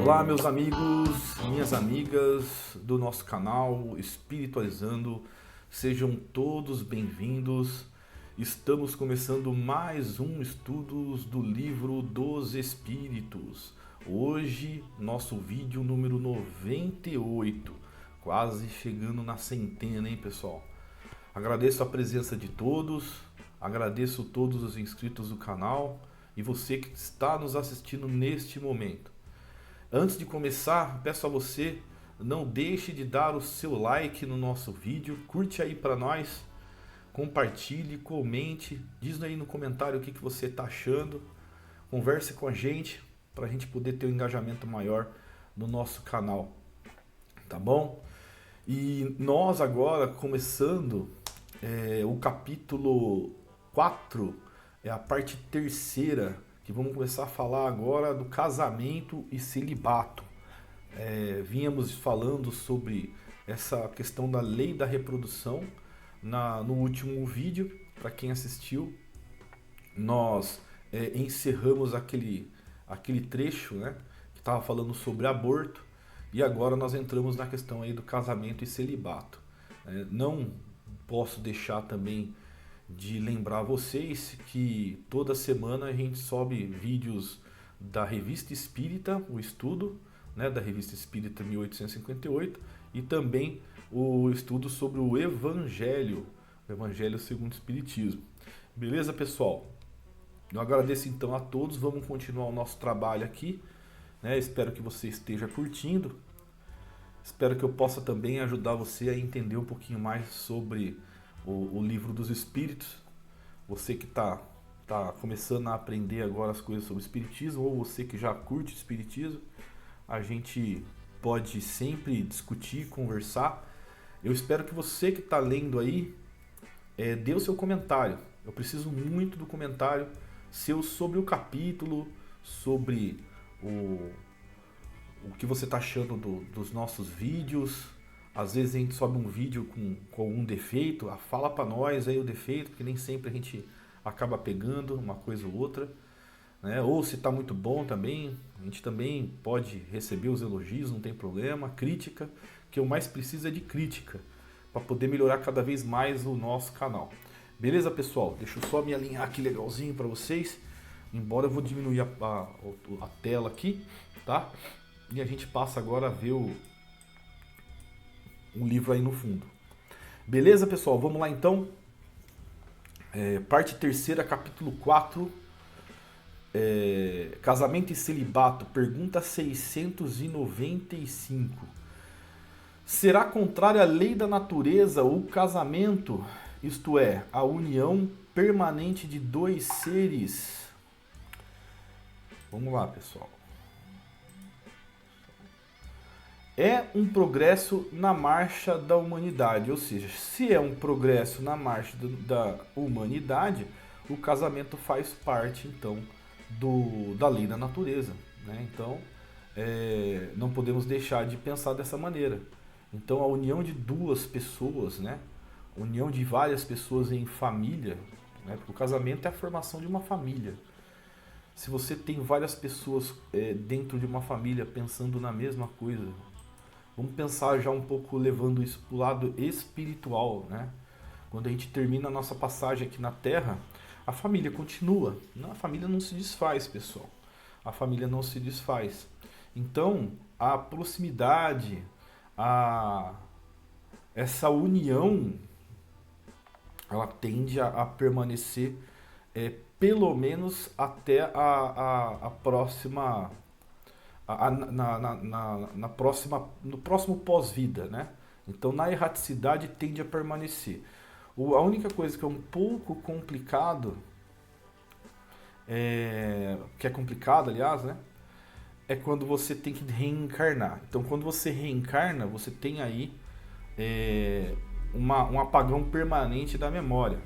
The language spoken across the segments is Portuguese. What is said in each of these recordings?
Olá, meus amigos, minhas amigas do nosso canal Espiritualizando, sejam todos bem-vindos. Estamos começando mais um estudos do livro dos Espíritos. Hoje, nosso vídeo número 98, quase chegando na centena, hein, pessoal? Agradeço a presença de todos, agradeço todos os inscritos do canal e você que está nos assistindo neste momento. Antes de começar, peço a você, não deixe de dar o seu like no nosso vídeo, curte aí para nós, compartilhe, comente, diz aí no comentário o que você está achando, converse com a gente para a gente poder ter um engajamento maior no nosso canal, tá bom? E nós agora começando o capítulo 4, é a parte terceira, que vamos começar a falar agora do casamento e celibato. Vínhamos falando sobre essa questão da lei da reprodução no último vídeo. Para quem assistiu, nós encerramos aquele trecho, né, que estava falando sobre aborto, e agora nós entramos na questão aí do casamento e celibato. Não posso deixar também de lembrar vocês que toda semana a gente sobe vídeos da Revista Espírita, o estudo, né, da Revista Espírita 1858, e também o estudo sobre o Evangelho segundo o Espiritismo. Beleza, pessoal? Eu agradeço então a todos, vamos continuar o nosso trabalho aqui, né? Espero que você esteja curtindo, espero que eu possa também ajudar você a entender um pouquinho mais sobre o livro dos Espíritos. Você que está começando a aprender agora as coisas sobre o Espiritismo, ou você que já curte o Espiritismo, a gente pode sempre discutir, conversar. Eu espero que você que está lendo aí, dê o seu comentário. Eu preciso muito do comentário seu sobre o capítulo, sobre o que você está achando dos nossos vídeos. Às vezes a gente sobe um vídeo com algum defeito, fala para nós aí o defeito, porque nem sempre a gente acaba pegando uma coisa ou outra, né? Ou se está muito bom também, a gente também pode receber os elogios, não tem problema. Crítica, que eu mais preciso é de crítica, para poder melhorar cada vez mais o nosso canal. Beleza, pessoal? Deixa eu só me alinhar aqui legalzinho para vocês, embora eu vou diminuir a tela aqui, tá? E a gente passa agora a ver um livro aí no fundo. Beleza, pessoal? Vamos lá então. Parte terceira, capítulo 4. Casamento e celibato. Pergunta 695. Será contrário à lei da natureza o casamento, isto é, a união permanente de dois seres? Vamos lá, pessoal. É um progresso na marcha da humanidade, ou seja, se é um progresso na marcha da humanidade, o casamento faz parte, então, da lei da natureza, né? Então, não podemos deixar de pensar dessa maneira. Então, a união de duas pessoas, né? A união de várias pessoas em família, né? Porque o casamento é a formação de uma família. Se você tem várias pessoas dentro de uma família pensando na mesma coisa, vamos pensar já um pouco levando isso para o lado espiritual, né? Quando a gente termina a nossa passagem aqui na Terra, a família continua. A família não se desfaz, pessoal. A família não se desfaz. Então, a proximidade, essa união, ela tende a permanecer pelo menos até a próxima... no próximo pós-vida, né? Então, na erraticidade tende a permanecer. A única coisa que é um pouco complicado, que é complicado, aliás, né? É quando você tem que reencarnar. Então, quando você reencarna, você tem aí um apagão permanente da memória,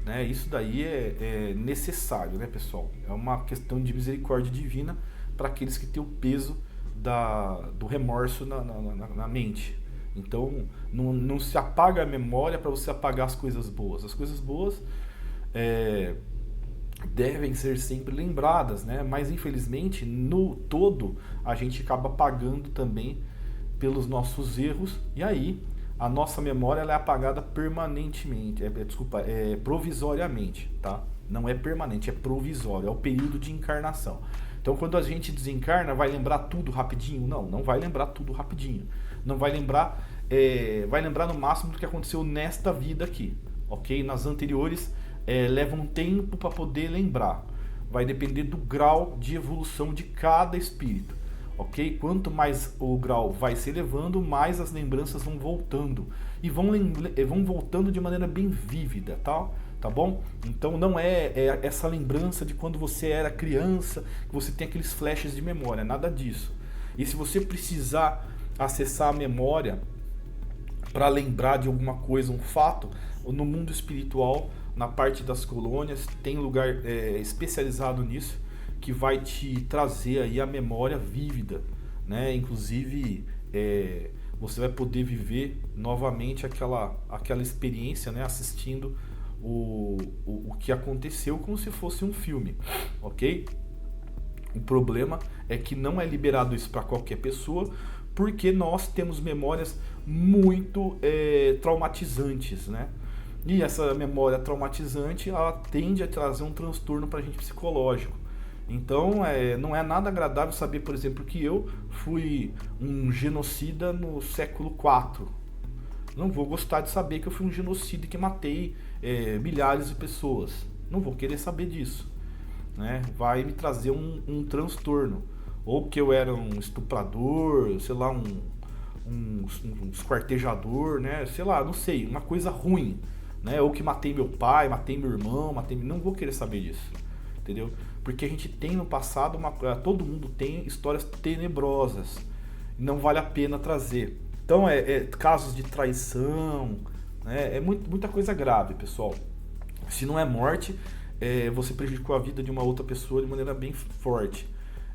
né? Isso daí é necessário, né, pessoal? É uma questão de misericórdia divina para aqueles que têm o peso do remorso na mente. Então, não se apaga a memória para você apagar as coisas boas. As coisas boas devem ser sempre lembradas, né? Mas infelizmente, no todo, a gente acaba pagando também pelos nossos erros, e aí a nossa memória ela é apagada permanentemente, provisoriamente, tá? Não é permanente, é provisório, é o período de encarnação. Então, quando a gente desencarna, vai lembrar tudo rapidinho? Não, não vai lembrar tudo rapidinho. Não vai lembrar, vai lembrar no máximo do que aconteceu nesta vida aqui, ok? Nas anteriores, leva um tempo para poder lembrar. Vai depender do grau de evolução de cada espírito, ok? Quanto mais o grau vai se elevando, mais as lembranças vão voltando. E vão voltando de maneira bem vívida, tá bom? Então não é essa lembrança de quando você era criança, que você tem aqueles flashes de memória, nada disso. E se você precisar acessar a memória para lembrar de alguma coisa, um fato, no mundo espiritual, na parte das colônias, tem lugar especializado nisso, que vai te trazer aí a memória vívida, né? Inclusive, você vai poder viver novamente aquela experiência, né? Assistindo o que aconteceu como se fosse um filme, ok? O problema é que não é liberado isso para qualquer pessoa, porque nós temos memórias muito traumatizantes, né? E essa memória traumatizante, ela tende a trazer um transtorno para a gente psicológico. Então, não é nada agradável saber, por exemplo, que eu fui um genocida no século IV. Não vou gostar de saber que eu fui um genocida e que matei milhares de pessoas. Não vou querer saber disso, né? Vai me trazer um transtorno. Ou que eu era um estuprador, sei lá, um esquartejador, né? Sei lá, não sei, uma coisa ruim, né? Ou que matei meu pai, matei meu irmão, não vou querer saber disso, entendeu? Porque a gente tem no passado, todo mundo tem histórias tenebrosas, não vale a pena trazer. Então, casos de traição, né? Muita coisa grave, pessoal. Se não é morte, você prejudicou a vida de uma outra pessoa de maneira bem forte.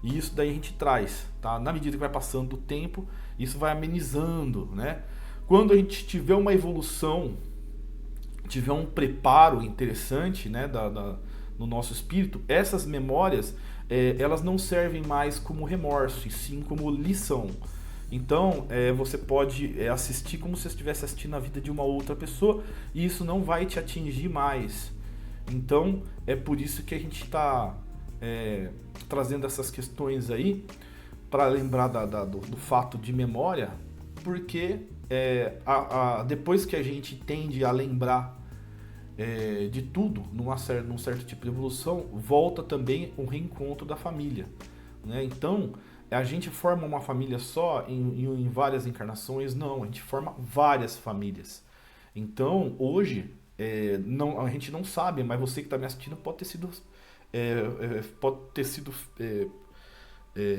E isso daí a gente traz, tá? Na medida que vai passando o tempo, isso vai amenizando, né? Quando a gente tiver uma evolução, tiver um preparo interessante, né, no nosso espírito, essas memórias, elas não servem mais como remorso, e sim como lição. Então, você pode assistir como se você estivesse assistindo a vida de uma outra pessoa, e isso não vai te atingir mais. Então, é por isso que a gente está trazendo essas questões aí, para lembrar do fato de memória, porque depois que a gente tende a lembrar de tudo, num certo tipo de evolução, volta também o reencontro da família, né? Então, a gente forma uma família só em várias encarnações? Não, a gente forma várias famílias. Então, hoje, a gente não sabe, mas você que está me assistindo pode ter sido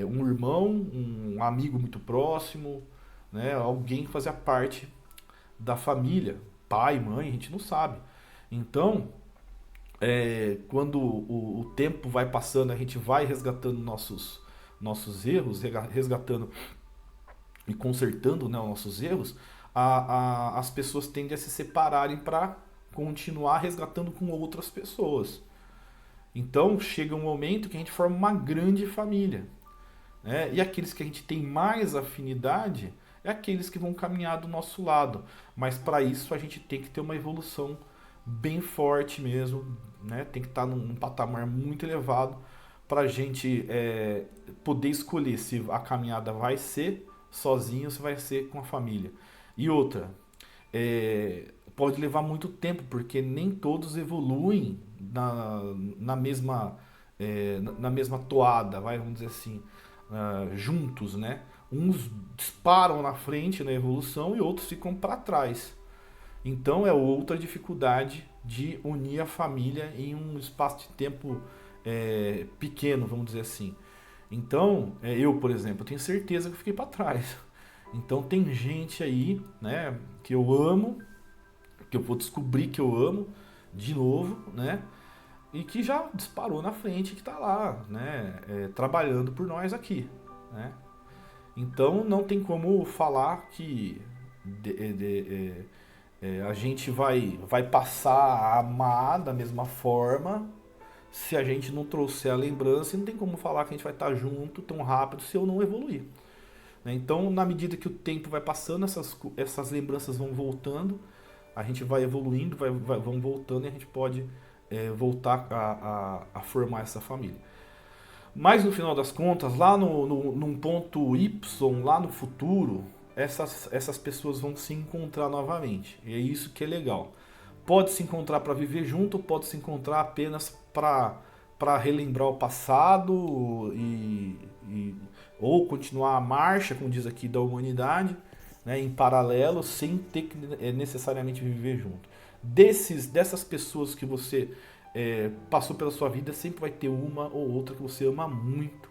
um irmão, um amigo muito próximo, né? Alguém que fazia parte da família, pai, mãe, a gente não sabe. Então, quando o tempo vai passando, a gente vai resgatando nossos erros, resgatando e consertando, né, os nossos erros, as pessoas tendem a se separarem para continuar resgatando com outras pessoas. Então chega um momento que a gente forma uma grande família, né? E aqueles que a gente tem mais afinidade é aqueles que vão caminhar do nosso lado. Mas para isso a gente tem que ter uma evolução bem forte mesmo, né? Tem que estar num patamar muito elevado para a gente poder escolher se a caminhada vai ser sozinho ou se vai ser com a família. E outra, pode levar muito tempo, porque nem todos evoluem na mesma toada, vamos dizer assim, juntos, né? Uns disparam na frente na evolução e outros ficam para trás. Então é outra dificuldade de unir a família em um espaço de tempo pequeno, vamos dizer assim. Então, eu, por exemplo, tenho certeza que eu fiquei para trás. Então tem gente aí, né, que eu amo, que eu vou descobrir que eu amo de novo, né? E que já disparou na frente, que está lá, né? Trabalhando por nós aqui, né? Então não tem como falar que a gente vai passar a amar da mesma forma se a gente não trouxer a lembrança, não tem como falar que a gente vai estar junto tão rápido se eu não evoluir. Né? Então, na medida que o tempo vai passando, essas lembranças vão voltando, a gente vai evoluindo, vão voltando e a gente pode voltar a formar essa família. Mas no final das contas, lá num ponto Y, lá no futuro, essas pessoas vão se encontrar novamente. E é isso que é legal. Pode se encontrar para viver junto, pode se encontrar apenas para relembrar o passado ou continuar a marcha, como diz aqui, da humanidade, né, em paralelo, sem ter que necessariamente viver junto. Dessas pessoas que você passou pela sua vida, sempre vai ter uma ou outra que você ama muito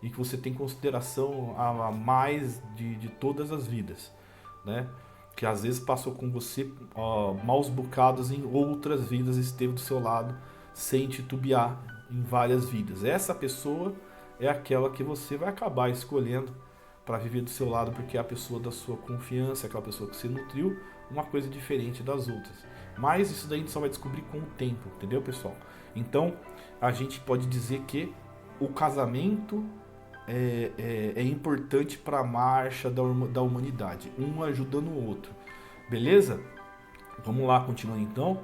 e que você tem consideração a mais de todas as vidas, né? Que às vezes passou com você maus bocados em outras vidas e esteve do seu lado sem titubear em várias vidas. Essa pessoa é aquela que você vai acabar escolhendo para viver do seu lado, porque é a pessoa da sua confiança, aquela pessoa que você nutriu, uma coisa diferente das outras. Mas isso daí a gente só vai descobrir com o tempo, entendeu, pessoal? Então, a gente pode dizer que o casamento é importante para a marcha da humanidade, um ajudando o outro. Beleza? Vamos lá, continuando então.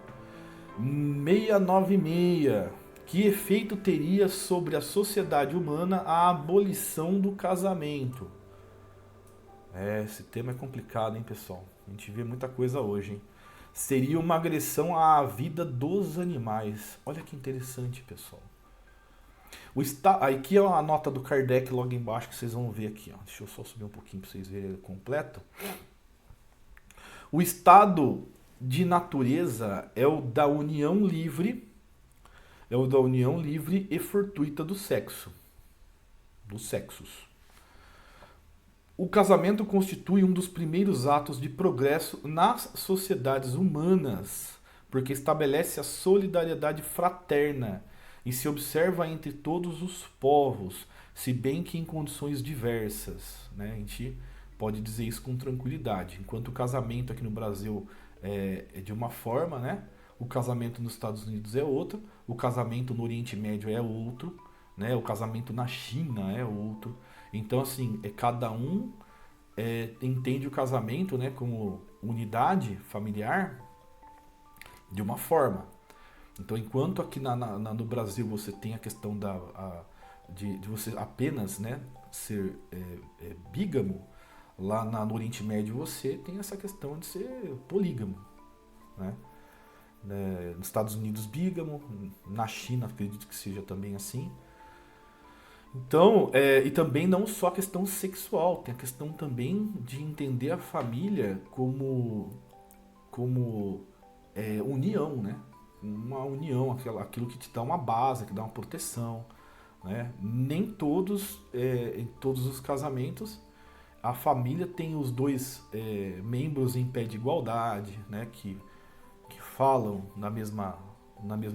696. Que efeito teria sobre a sociedade humana a abolição do casamento? Esse tema é complicado, hein, pessoal? A gente vê muita coisa hoje, hein? Seria uma agressão à vida dos animais. Olha que interessante, pessoal. Aqui é a nota do Kardec logo embaixo que vocês vão ver aqui. Ó. Deixa eu só subir um pouquinho para vocês verem completo. O estado de natureza é o da união livre, e fortuita do sexo, dos sexos. O casamento constitui um dos primeiros atos de progresso nas sociedades humanas, porque estabelece a solidariedade fraterna e se observa entre todos os povos, se bem que em condições diversas. Né? A gente pode dizer isso com tranquilidade. Enquanto o casamento aqui no Brasil é de uma forma, né? O casamento nos Estados Unidos é outra, o casamento no Oriente Médio é outro, né? O casamento na China é outro. Então, assim, cada um entende o casamento, né, como unidade familiar de uma forma. Então, enquanto aqui no Brasil você tem a questão de você apenas, né, ser bígamo, lá no Oriente Médio você tem essa questão de ser polígamo, né? Nos Estados Unidos bígamo, na China acredito que seja também assim. Então, e também não só a questão sexual, tem a questão também de entender a família como união, né? Uma união, aquilo que te dá uma base, que dá uma proteção, né? Nem todos, em todos os casamentos, a família tem os dois membros em pé de igualdade, né? Que falam na mesma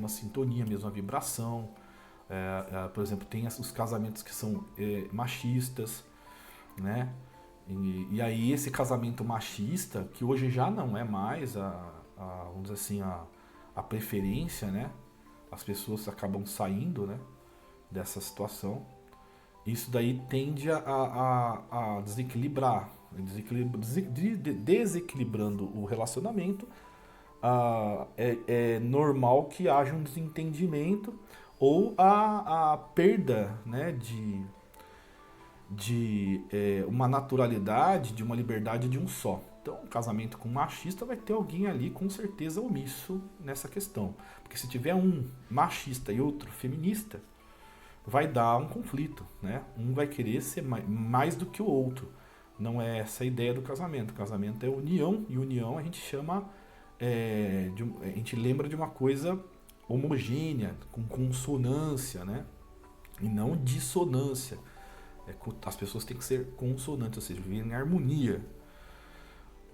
sintonia, mesma vibração. Por exemplo, tem os casamentos que são machistas, né? E aí esse casamento machista, que hoje já não é mais vamos dizer assim, a preferência, né? As pessoas acabam saindo, né, dessa situação. Isso daí tende a desequilibrar, desequilibrando o relacionamento. É normal que haja um desentendimento ou a perda, né, de uma naturalidade, de uma liberdade de um só. Então, um casamento com um machista vai ter alguém ali com certeza omisso nessa questão. Porque se tiver um machista e outro feminista, vai dar um conflito, né? Um vai querer ser mais do que o outro. Não é essa a ideia do casamento. O casamento é união, e união a gente chama, a gente lembra de uma coisa homogênea, com consonância, né? E não dissonância. As pessoas têm que ser consonantes, ou seja, viverem em harmonia.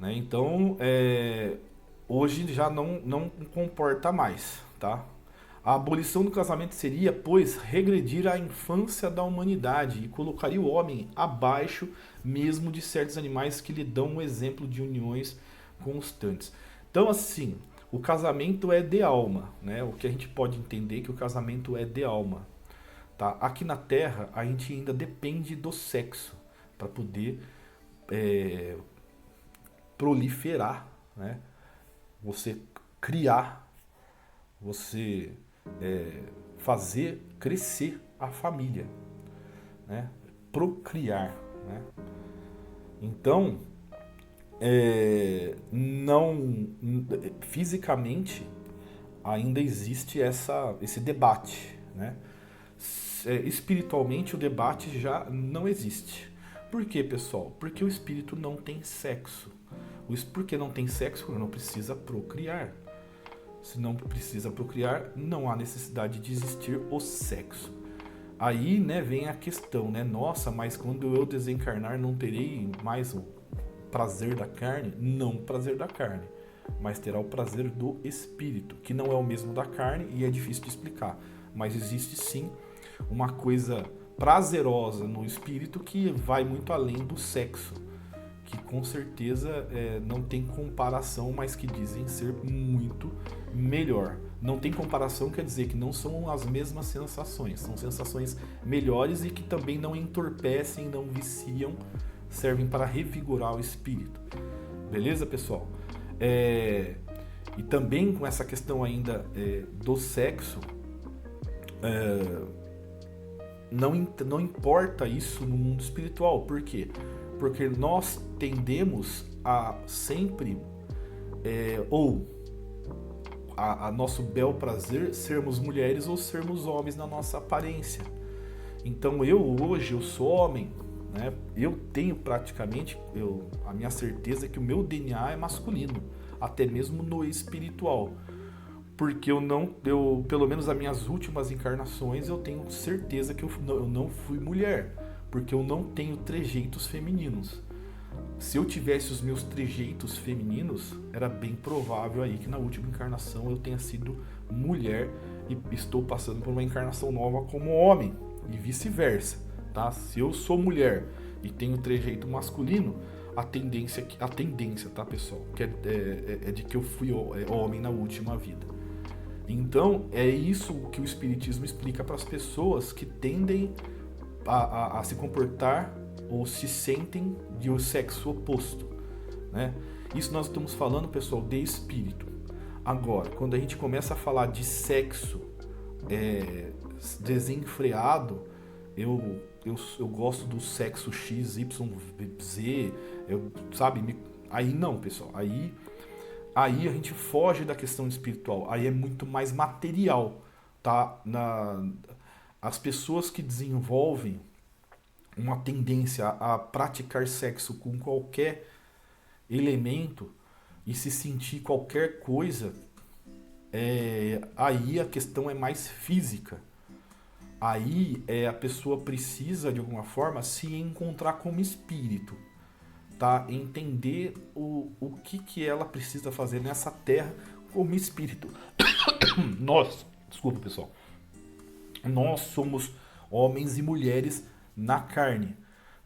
Né? Então, hoje já não comporta mais, tá? A abolição do casamento seria, pois, regredir à infância da humanidade e colocaria o homem abaixo mesmo de certos animais que lhe dão um exemplo de uniões constantes. Então, assim, o casamento é de alma, né? O que a gente pode entender é que o casamento é de alma, tá? Aqui na Terra, a gente ainda depende do sexo para poder é, proliferar, né? Você criar, você fazer crescer a família, né? Procriar, né? Então, não fisicamente ainda existe esse debate, né? Espiritualmente o debate já não existe. Por quê, pessoal? Porque o espírito não tem sexo. Por que não tem sexo? Porque não precisa procriar. Se não precisa procriar, não há necessidade de existir o sexo. Aí, né, vem a questão, né? Nossa, mas quando eu desencarnar não terei mais o prazer da carne? Não o prazer da carne, mas terá o prazer do espírito, que não é o mesmo da carne e é difícil de explicar. Mas existe sim uma coisa prazerosa no espírito que vai muito além do sexo, que com certeza não tem comparação, mas que dizem ser muito melhor. Não tem comparação quer dizer que não são as mesmas sensações, são sensações melhores e que também não entorpecem, não viciam, servem para revigorar o espírito. Beleza, pessoal? E também com essa questão ainda do sexo, não importa isso no mundo espiritual. Por quê? Porque nós tendemos a sempre, a nosso bel prazer, sermos mulheres ou sermos homens na nossa aparência. Então hoje eu sou homem, né? Eu tenho praticamente, a minha certeza é que o meu DNA é masculino, até mesmo no espiritual. Porque pelo menos as minhas últimas encarnações, eu tenho certeza que eu não fui mulher, porque eu não tenho trejeitos femininos. Se eu tivesse os meus trejeitos femininos, era bem provável aí que na última encarnação eu tenha sido mulher e estou passando por uma encarnação nova como homem e vice-versa, tá? Se eu sou mulher e tenho trejeito masculino, a tendência, tá, pessoal, que é de que eu fui homem na última vida. Então, é isso que o Espiritismo explica para as pessoas que tendem a se comportar ou se sentem de o sexo oposto, né? Isso nós estamos falando, pessoal, de espírito. Agora, quando a gente começa a falar de sexo desenfreado, eu gosto do sexo X, Y, Z, sabe? Aí não, pessoal. Aí a gente foge da questão espiritual. Aí é muito mais material, tá? As pessoas que desenvolvem uma tendência a praticar sexo com qualquer elemento e se sentir qualquer coisa, aí a questão é mais física. Aí a pessoa precisa, de alguma forma, se encontrar como espírito, tá? Entender o que ela precisa fazer nessa terra como espírito. Desculpa, pessoal. Nós somos homens e mulheres na carne,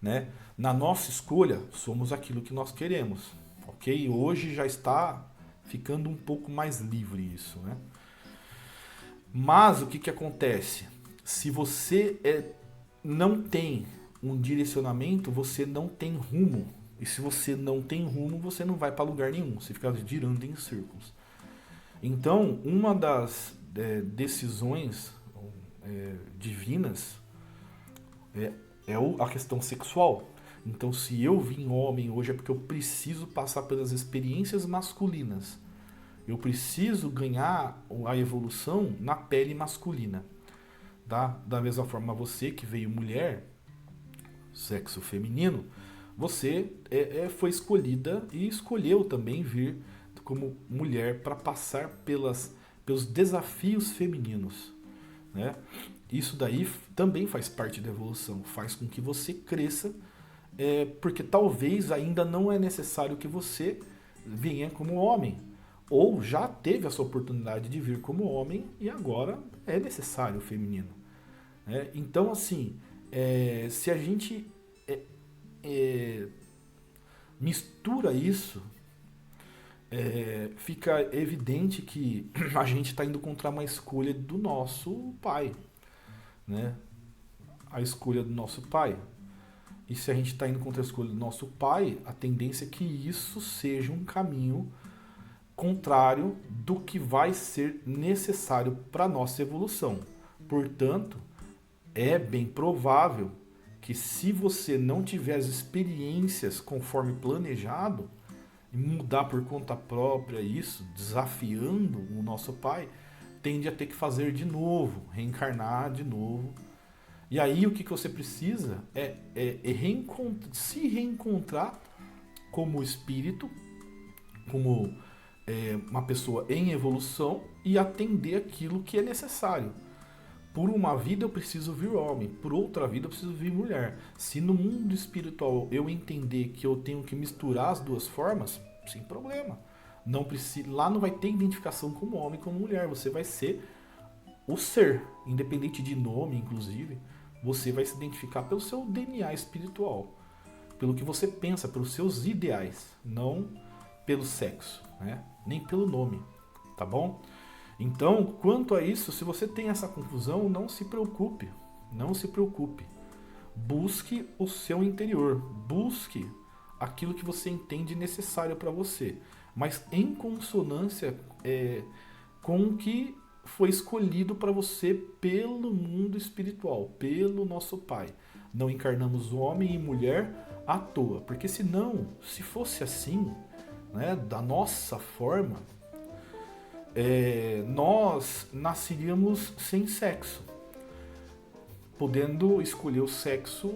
né? Na nossa escolha, somos aquilo que nós queremos, ok? Hoje já está ficando um pouco mais livre isso, né? Mas o que acontece? Se você não tem um direcionamento, você não tem rumo. E se você não tem rumo, você não vai para lugar nenhum. Você fica girando em círculos. Então, uma das decisões divinas é a questão sexual. Então, se eu vim homem hoje é porque eu preciso passar pelas experiências masculinas. Eu preciso ganhar a evolução na pele masculina. Tá? Da mesma forma, você que veio mulher, sexo feminino, você foi escolhida e escolheu também vir como mulher para passar pelos desafios femininos, né? Isso daí também faz parte da evolução, faz com que você cresça, porque talvez ainda não é necessário que você venha como homem, ou já teve essa oportunidade de vir como homem e agora é necessário o feminino. Então, assim, se a gente mistura isso, fica evidente que a gente está indo contra uma escolha do nosso pai, né? A escolha do nosso pai. E se a gente está indo contra a escolha do nosso pai, a tendência é que isso seja um caminho contrário do que vai ser necessário para a nossa evolução. Portanto, é bem provável que se você não tiver as experiências conforme planejado, e mudar por conta própria isso, desafiando o nosso pai, tende a ter que fazer de novo, reencarnar de novo. E aí o que você precisa é se reencontrar como espírito, como uma pessoa em evolução e atender aquilo que é necessário. Por uma vida eu preciso vir homem, por outra vida eu preciso vir mulher. Se no mundo espiritual eu entender que eu tenho que misturar as duas formas, sem problema. Não precisa, lá não vai ter identificação como homem, como mulher. Você vai ser o ser, independente de nome, inclusive. Você vai se identificar pelo seu DNA espiritual, pelo que você pensa, pelos seus ideais, não pelo sexo, né? Nem pelo nome, tá bom? Então, quanto a isso, se você tem essa confusão, não se preocupe, não se preocupe. Busque o seu interior, busque aquilo que você entende necessário para você, mas em consonância com o que foi escolhido para você pelo mundo espiritual, pelo nosso Pai. Não encarnamos homem e mulher à toa, porque senão, se fosse assim, né, da nossa forma, nós nasceríamos sem sexo, podendo escolher o sexo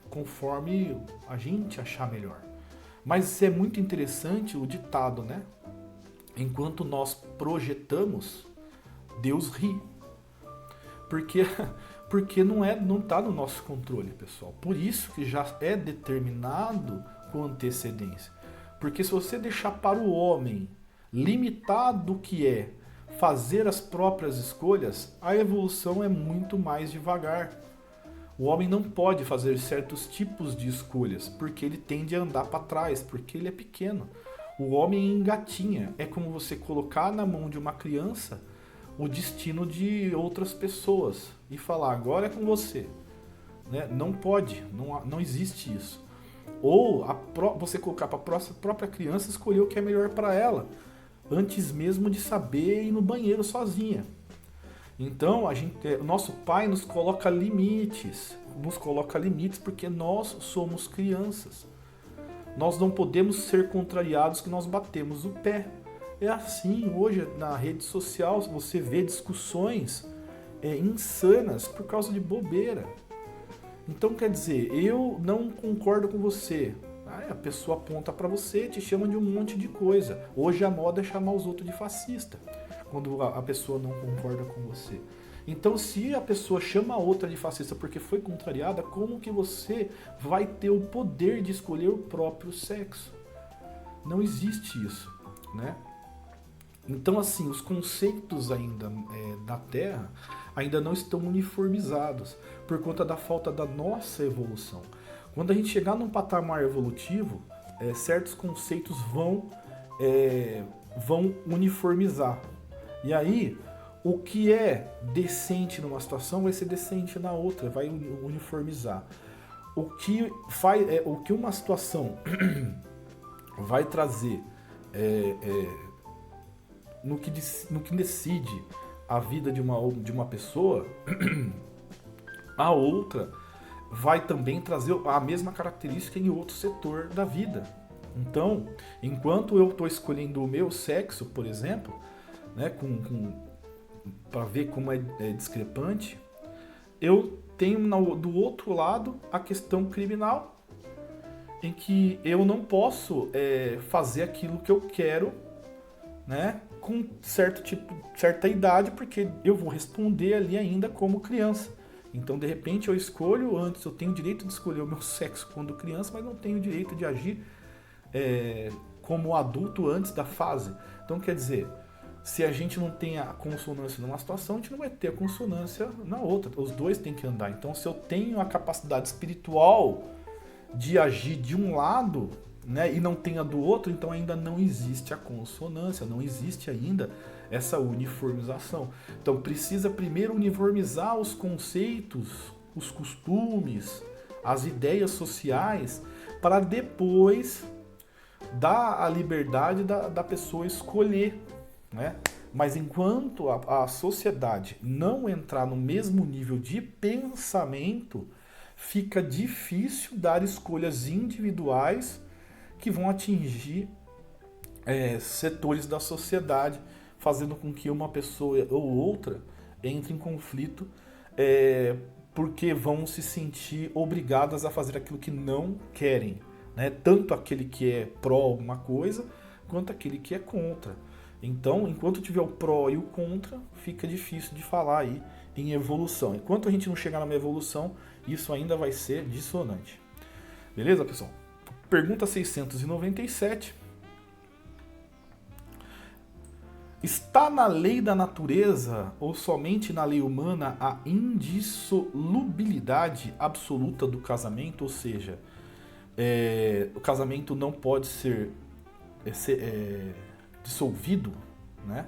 conforme a gente achar melhor. Mas é muito interessante o ditado, né? Enquanto nós projetamos, Deus ri. Porque não está no nosso controle, pessoal. Por isso que já é determinado com antecedência. Porque se você deixar para o homem limitado que é fazer as próprias escolhas, a evolução é muito mais devagar. O homem não pode fazer certos tipos de escolhas, porque ele tende a andar para trás, porque ele é pequeno. O homem engatinha. É como você colocar na mão de uma criança o destino de outras pessoas e falar, agora é com você. Né? Não pode, não existe isso. Ou você colocar para a própria criança escolher o que é melhor para ela, antes mesmo de saber ir no banheiro sozinha. Então, o nosso pai nos coloca limites porque nós somos crianças. Nós não podemos ser contrariados que nós batemos o pé. É assim, hoje na rede social você vê discussões insanas por causa de bobeira. Então quer dizer, eu não concordo com você. A pessoa aponta para você, te chama de um monte de coisa. Hoje a moda é chamar os outros de fascista, quando a pessoa não concorda com você. Então, se a pessoa chama a outra de fascista porque foi contrariada, como que você vai ter o poder de escolher o próprio sexo? Não existe isso, né? Então, assim, os conceitos ainda da Terra ainda não estão uniformizados por conta da falta da nossa evolução. Quando a gente chegar num patamar evolutivo, certos conceitos vão uniformizar. E aí, o que é decente numa situação vai ser decente na outra, vai uniformizar. O que uma situação vai trazer no que decide a vida de uma pessoa, a outra vai também trazer a mesma característica em outro setor da vida. Então, enquanto eu estou escolhendo o meu sexo, por exemplo, né, para ver como é discrepante, eu tenho do outro lado a questão criminal, em que eu não posso fazer aquilo que eu quero, né, com certa idade, porque eu vou responder ali ainda como criança. Então, de repente, eu escolho antes, eu tenho o direito de escolher o meu sexo quando criança, mas não tenho o direito de agir como adulto antes da fase. Então, quer dizer, se a gente não tem a consonância numa situação, a gente não vai ter a consonância na outra. Os dois têm que andar. Então, se eu tenho a capacidade espiritual de agir de um lado, né, e não tem a do outro, então ainda não existe a consonância, não existe ainda essa uniformização. Então precisa primeiro uniformizar os conceitos, os costumes, as ideias sociais, para depois dar a liberdade da pessoa escolher, né? Mas enquanto a sociedade não entrar no mesmo nível de pensamento, fica difícil dar escolhas individuais que vão atingir setores da sociedade, fazendo com que uma pessoa ou outra entre em conflito, porque vão se sentir obrigadas a fazer aquilo que não querem, né? Tanto aquele que é pró alguma coisa, quanto aquele que é contra. Então, enquanto tiver o pró e o contra, fica difícil de falar aí em evolução. Enquanto a gente não chegar numa evolução, isso ainda vai ser dissonante. Beleza, pessoal? Pergunta 697. Está na lei da natureza ou somente na lei humana a indissolubilidade absoluta do casamento? Ou seja, o casamento não pode ser dissolvido, né?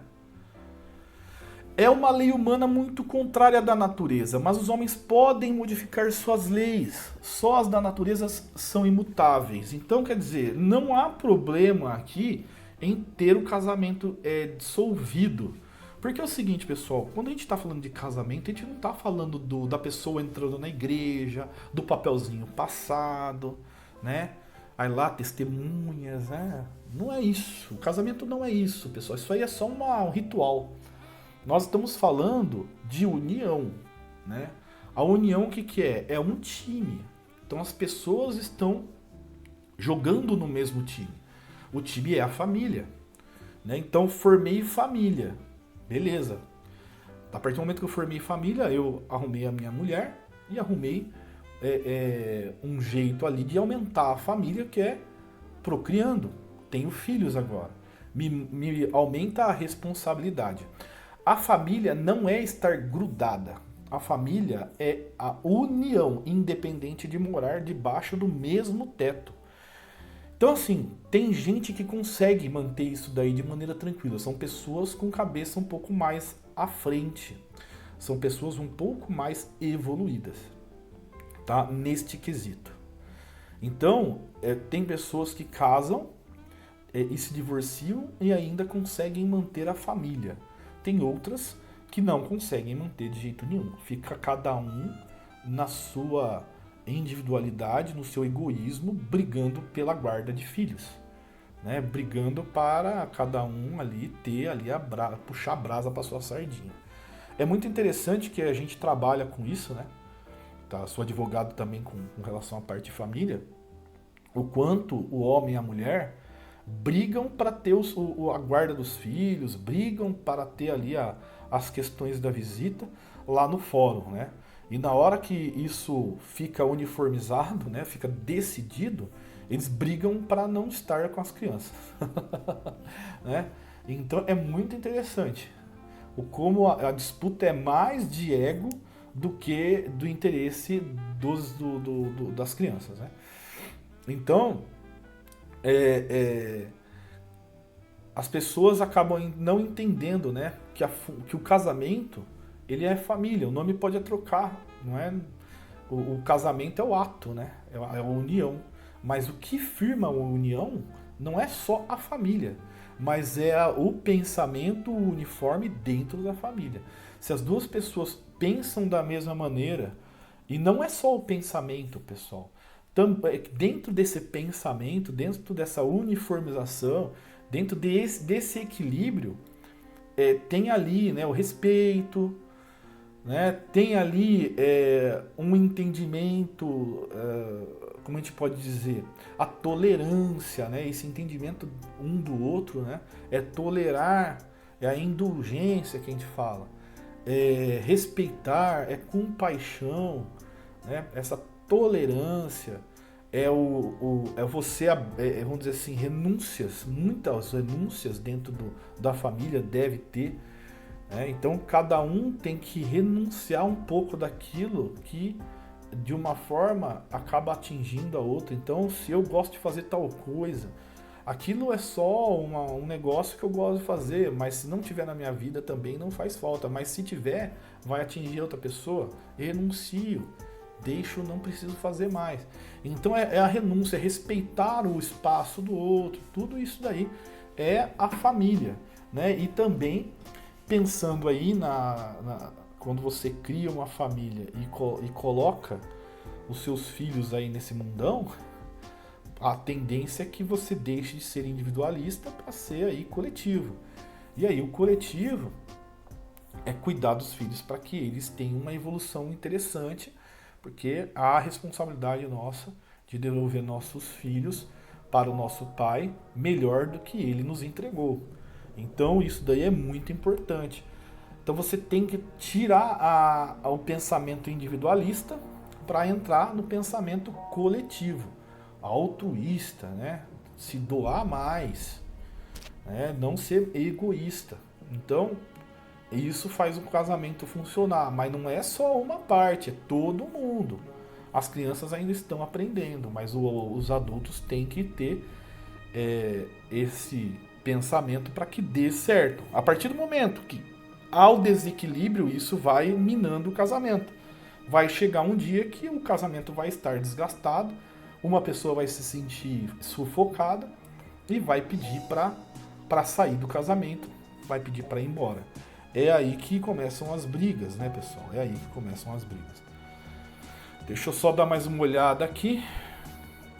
É uma lei humana muito contrária da natureza, mas os homens podem modificar suas leis. Só as da natureza são imutáveis. Então, quer dizer, não há problema aqui em ter o casamento dissolvido. Porque é o seguinte, pessoal, quando a gente está falando de casamento, a gente não está falando da pessoa entrando na igreja, do papelzinho passado, né? Aí lá, testemunhas, né? Não é isso. O casamento não é isso, pessoal. Isso aí é só um ritual. Nós estamos falando de união, né? A união, o que é? É um time. Então as pessoas estão jogando no mesmo time. O time é a família, né? Então formei família. Beleza. A partir do momento que eu formei família, eu arrumei a minha mulher e arrumei um jeito ali de aumentar a família, que é procriando. Tenho filhos agora. Me aumenta a responsabilidade. A família não é estar grudada. A família é a união, independente de morar debaixo do mesmo teto. Então, assim, tem gente que consegue manter isso daí de maneira tranquila. São pessoas com cabeça um pouco mais à frente. São pessoas um pouco mais evoluídas, tá? Neste quesito. Então, tem pessoas que casam e se divorciam e ainda conseguem manter a família. Tem outras que não conseguem manter de jeito nenhum. Fica cada um na sua individualidade, no seu egoísmo, brigando pela guarda de filhos, né? Brigando para cada um ali ter ali puxar a brasa para sua sardinha. É muito interessante que a gente trabalha com isso, né? Tá? Sou advogado também com relação à parte de família. O quanto o homem e a mulher brigam para ter a guarda dos filhos, brigam para ter ali as questões da visita lá no fórum, né? E na hora que isso fica uniformizado, né, fica decidido, eles brigam para não estar com as crianças. Né? Então é muito interessante como a disputa é mais de ego do que do interesse das crianças. Né? Então, as pessoas acabam não entendendo, né, que o casamento ele é família, o nome pode trocar, não é? O casamento é o ato, né? É a união. Mas o que firma a união não é só a família, mas é o pensamento uniforme dentro da família. Se as duas pessoas pensam da mesma maneira, e não é só o pensamento, pessoal, dentro desse pensamento, dentro dessa uniformização, dentro desse equilíbrio, tem ali, né, o respeito, né? Tem ali um entendimento, como a gente pode dizer, a tolerância, né? Esse entendimento um do outro, né? É tolerar, é a indulgência que a gente fala, respeitar, é compaixão, né? Essa tolerância você, vamos dizer assim, renúncias, muitas renúncias dentro da família deve ter. Então cada um tem que renunciar um pouco daquilo que de uma forma acaba atingindo a outra. Então, se eu gosto de fazer tal coisa, aquilo é só um negócio que eu gosto de fazer, mas se não tiver na minha vida também não faz falta. Mas se tiver, vai atingir outra pessoa, renuncio, deixo, não preciso fazer mais. Então é a renúncia, é respeitar o espaço do outro, tudo isso daí é a família, né? E também pensando aí quando você cria uma família e coloca os seus filhos aí nesse mundão, a tendência é que você deixe de ser individualista para ser aí coletivo. E aí o coletivo é cuidar dos filhos para que eles tenham uma evolução interessante, porque há a responsabilidade nossa de devolver nossos filhos para o nosso pai melhor do que ele nos entregou. Então isso daí é muito importante. Então você tem que tirar o pensamento individualista para entrar no pensamento coletivo, altruísta, né? Se doar mais, né? Não ser egoísta. Então isso faz o casamento funcionar, mas não é só uma parte, é todo mundo. As crianças ainda estão aprendendo, mas os adultos têm que ter esse pensamento para que dê certo. A partir do momento que há o desequilíbrio, isso vai minando o casamento. Vai chegar um dia que o casamento vai estar desgastado, uma pessoa vai se sentir sufocada e vai pedir para sair do casamento, vai pedir para ir embora. É aí que começam as brigas, né, pessoal? É aí que começam as brigas. Deixa eu só dar mais uma olhada aqui.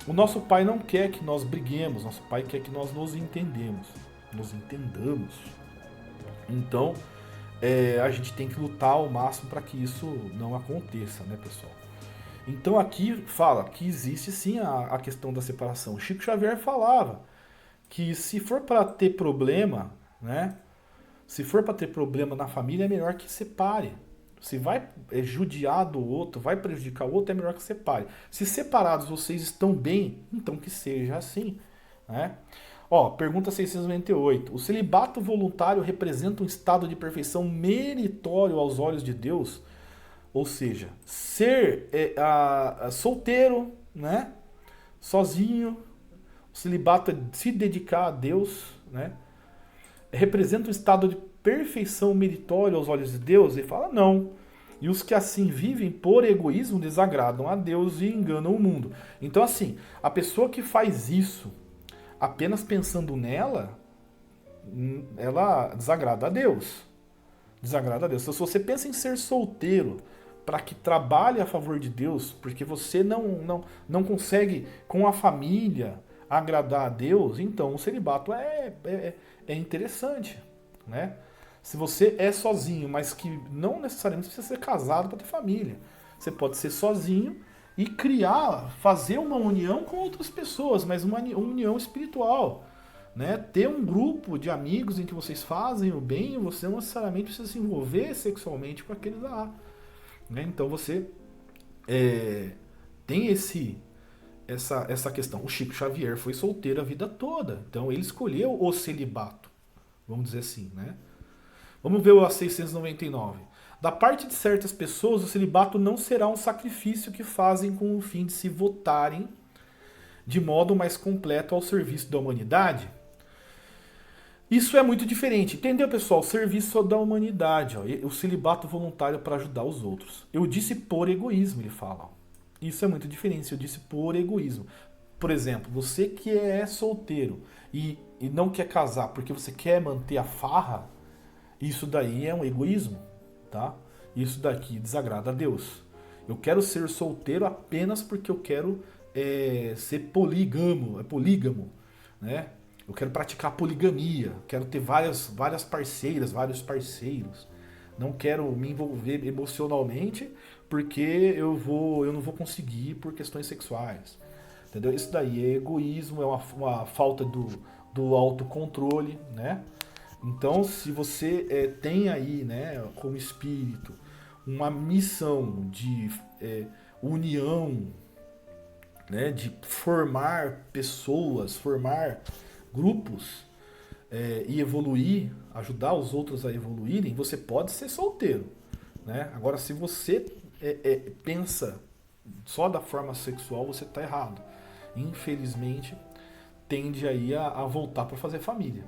O nosso pai não quer que nós briguemos, nosso pai quer que nós nos entendamos, nos entendamos. Então, a gente tem que lutar ao máximo para que isso não aconteça, né, pessoal? Então aqui fala que existe sim a questão da separação. Chico Xavier falava que se for para ter problema, né? Se for para ter problema na família, é melhor que separe. Se vai judiar do outro, vai prejudicar o outro, é melhor que separe. Se separados vocês estão bem, então que seja assim, né? Ó, pergunta 698. O celibato voluntário representa um estado de perfeição meritório aos olhos de Deus? Ou seja, ser solteiro, né? Sozinho, o celibato é se dedicar a Deus, né? Representa um estado de perfeição meritório aos olhos de Deus? Ele fala não. E os que assim vivem por egoísmo desagradam a Deus e enganam o mundo. Então assim, a pessoa que faz isso apenas pensando nela, ela desagrada a Deus. Desagrada a Deus. Então, se você pensa em ser solteiro para que trabalhe a favor de Deus, porque você não consegue com a família agradar a Deus, então o celibato é interessante, né? Se você é sozinho, mas que não necessariamente precisa ser casado para ter família. Você pode ser sozinho e fazer uma união com outras pessoas, mas uma união espiritual, né? Ter um grupo de amigos em que vocês fazem o bem e você não necessariamente precisa se envolver sexualmente com aqueles lá, né? Então você tem essa questão. O Chico Xavier foi solteiro a vida toda, então ele escolheu o celibato, vamos dizer assim, né? Vamos ver o A699. Da parte de certas pessoas, o celibato não será um sacrifício que fazem com o fim de se votarem de modo mais completo ao serviço da humanidade. Isso é muito diferente. Entendeu, pessoal? O serviço da humanidade. Ó, o celibato voluntário para ajudar os outros. Eu disse por egoísmo, ele fala. Isso é muito diferente. Eu disse por egoísmo. Por exemplo, você que é solteiro e não quer casar porque você quer manter a farra, isso daí é um egoísmo, tá? Isso daqui desagrada a Deus. Eu quero ser solteiro apenas porque eu quero ser polígamo, né? Eu quero praticar poligamia, quero ter várias parceiras, vários parceiros. Não quero me envolver emocionalmente porque eu não vou conseguir por questões sexuais. Entendeu? Isso daí é egoísmo, é uma falta do autocontrole, né? Então, se você tem aí, né, como espírito, uma missão de união, né, de formar pessoas, formar grupos e evoluir, ajudar os outros a evoluírem, você pode ser solteiro, né? Agora, se você pensa só da forma sexual, você está errado. Infelizmente, tende aí a voltar para fazer família,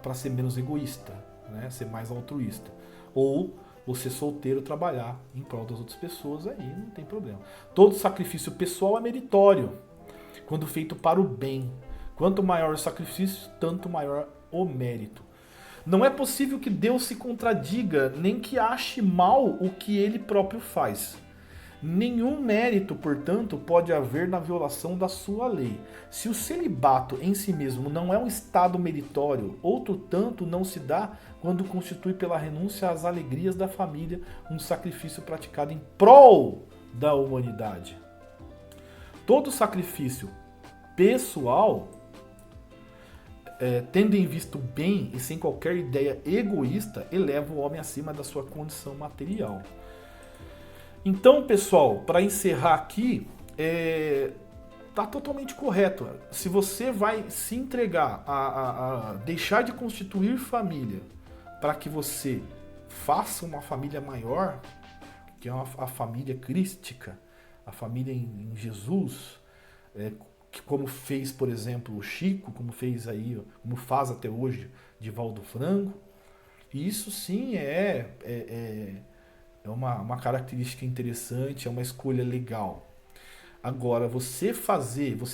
para ser menos egoísta, né? Ser mais altruísta. Ou você solteiro trabalhar em prol das outras pessoas, aí não tem problema. Todo sacrifício pessoal é meritório, quando feito para o bem. Quanto maior o sacrifício, tanto maior o mérito. Não é possível que Deus se contradiga, nem que ache mal o que ele próprio faz. Nenhum mérito, portanto, pode haver na violação da sua lei. Se o celibato em si mesmo não é um estado meritório, outro tanto não se dá quando constitui pela renúncia às alegrias da família um sacrifício praticado em prol da humanidade. Todo sacrifício pessoal, tendo em vista o bem e sem qualquer ideia egoísta, eleva o homem acima da sua condição material. Então, pessoal, para encerrar aqui, tá totalmente correto. Se você vai se entregar a deixar de constituir família para que você faça uma família maior, que é a família crística, a família em Jesus, que como fez, por exemplo, o Chico, como faz até hoje Divaldo Franco, isso sim é uma característica interessante, é uma escolha legal. Agora, você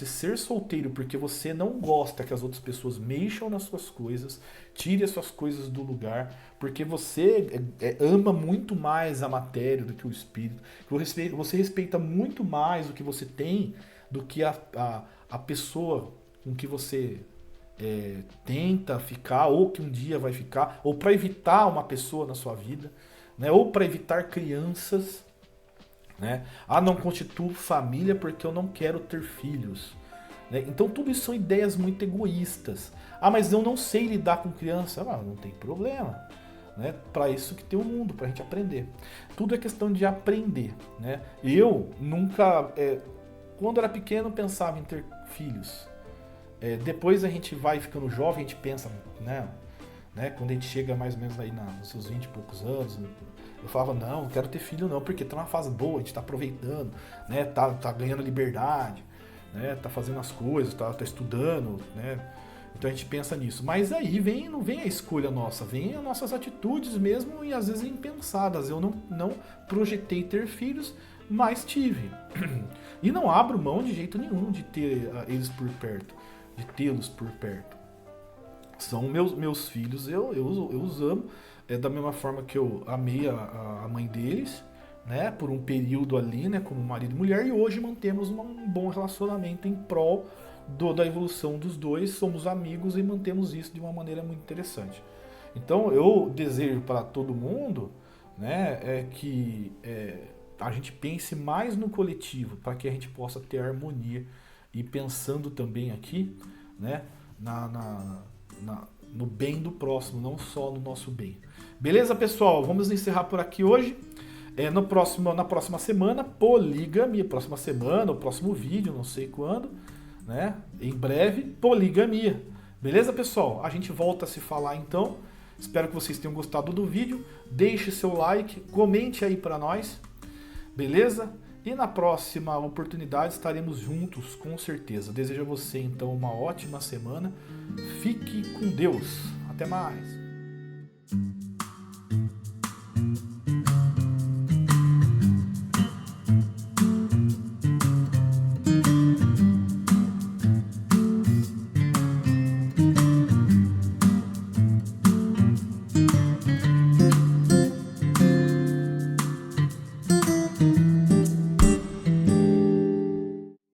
ser solteiro porque você não gosta que as outras pessoas mexam nas suas coisas, tire as suas coisas do lugar, porque você ama muito mais a matéria do que o espírito, você respeita muito mais o que você tem do que a pessoa com que você tenta ficar, ou que um dia vai ficar, ou para evitar uma pessoa na sua vida, né? Ou para evitar crianças, né? Não constituo família porque eu não quero ter filhos, né? Então tudo isso são ideias muito egoístas. Mas eu não sei lidar com criança. Não tem problema, né? Para isso que tem o mundo, para a gente aprender. Tudo é questão de aprender, né? Eu nunca, quando era pequeno, pensava em ter filhos. Depois a gente vai ficando jovem, a gente pensa, né? Quando a gente chega mais ou menos aí nos seus 20 e poucos anos, eu falava, não quero ter filho não, porque tá numa fase boa, a gente tá aproveitando, né? Tá ganhando liberdade, né? Tá fazendo as coisas, tá estudando, né? Então a gente pensa nisso. Mas aí não vem a escolha nossa, vem as nossas atitudes mesmo, e às vezes impensadas. Eu não projetei ter filhos, mas tive. E não abro mão de jeito nenhum de ter eles por perto, de tê-los por perto. São meus filhos, eu os amo, da mesma forma que eu amei a mãe deles, né, por um período ali, né, como marido e mulher, e hoje mantemos um bom relacionamento em prol da evolução dos dois, somos amigos e mantemos isso de uma maneira muito interessante. Então eu desejo para todo mundo, né, que a gente pense mais no coletivo, para que a gente possa ter harmonia, e pensando também aqui, né, no bem do próximo, não só no nosso bem. Beleza, pessoal? Vamos encerrar por aqui hoje. Na próxima semana, poligamia. Próxima semana, o próximo vídeo, não sei quando, né? Em breve, poligamia. Beleza, pessoal? A gente volta a se falar então. Espero que vocês tenham gostado do vídeo. Deixe seu like, comente aí para nós. Beleza? E na próxima oportunidade estaremos juntos, com certeza. Desejo a você, então, uma ótima semana. Fique com Deus. Até mais.